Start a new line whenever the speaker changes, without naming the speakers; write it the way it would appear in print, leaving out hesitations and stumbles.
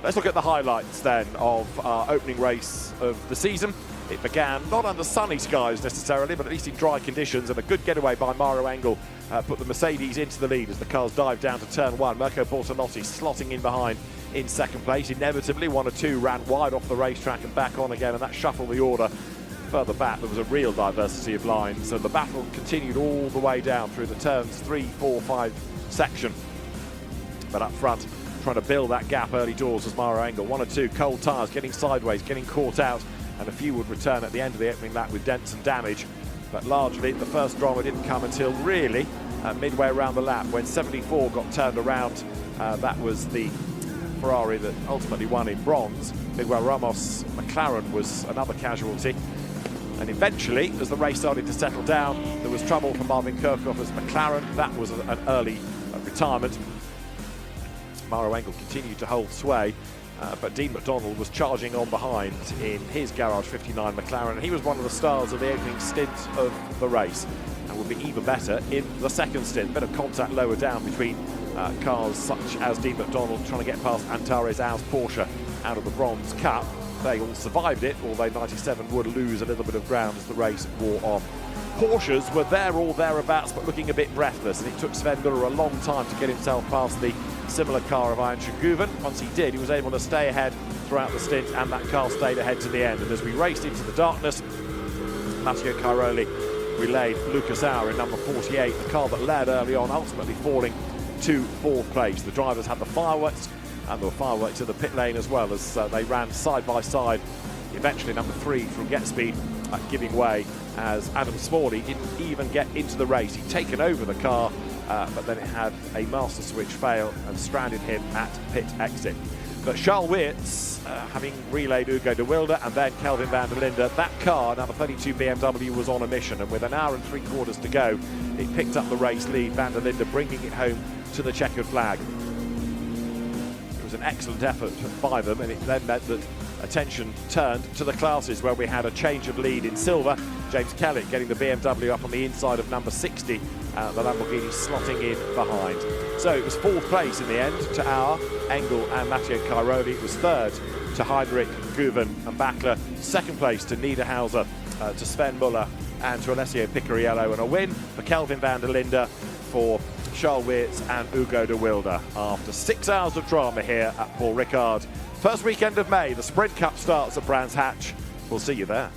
Let's look at the highlights then of our opening race of the season. It began not under sunny skies necessarily, but at least in dry conditions, and a good getaway by Mauro Engel put the Mercedes into the lead as the cars dived down to turn one. Mirko Bortolotti slotting in behind in second place. Inevitably, 1 or 2 ran wide off the racetrack and back on again, and that shuffled the order. Further back, there was a real diversity of lines, so the battle continued all the way down through the turns 3, 4, 5 section. But up front, trying to build that gap early doors was Mauro Engel. 1 or 2 cold tyres, getting sideways, getting caught out, and a few would return at the end of the opening lap with dents and damage. But largely, the first drama didn't come until really midway around the lap when 74 got turned around. That was the Ferrari that ultimately won in bronze. Miguel Ramos' McLaren was another casualty. And eventually, as the race started to settle down, there was trouble for Marvin Kirchhoff's McLaren. That was an early retirement. Mauro Engel continued to hold sway, but Dean McDonald was charging on behind in his Garage 59 McLaren. He was one of the stars of the opening stint of the race and would be even better in the second stint. A bit of contact lower down between cars such as Dean McDonald trying to get past Antares Au's Porsche out of the Bronze Cup. They all survived it, although 97 would lose a little bit of ground as the race wore on. Porsches were there or thereabouts, but looking a bit breathless, and it took Sven Muller a long time to get himself past the similar car of Ian Guven. Once he did, he was able to stay ahead throughout the stint, and that car stayed ahead to the end. And as we raced into the darkness, Matteo Cairoli relayed Lucas Auer in number 48, the car that led early on, ultimately falling to 4th place. The drivers had the fireworks, and there were fireworks in the pit lane as well as they ran side by side. Eventually number 3 from Get Speed giving way as Adam Smalley didn't even get into the race. He'd taken over the car, but then it had a master switch fail and stranded him at pit exit. But Charles Weerts, having relayed Ugo de Wilde and then Kelvin van der Linde, that car, number 32 BMW, was on a mission, and with an hour and 3/4 to go, it picked up the race lead, van der Linde bringing it home to the checkered flag. It was an excellent effort by them, and it then meant that attention turned to the classes where we had a change of lead in silver. James Kellett getting the BMW up on the inside of number 60, the Lamborghini slotting in behind. So it was 4th place in the end to Auer, Engel and Matteo Cairoli. It was 3rd to Heinrich, Guven and Bachler. 2nd place to Niederhauser, to Sven Muller and to Alessio Picariello, and a win for Kelvin van der Linde, for Charles Weerts and Ugo de Wilde. After 6 hours of drama here at Paul Ricard. First weekend of May, the Sprint Cup starts at Brands Hatch. We'll see you there.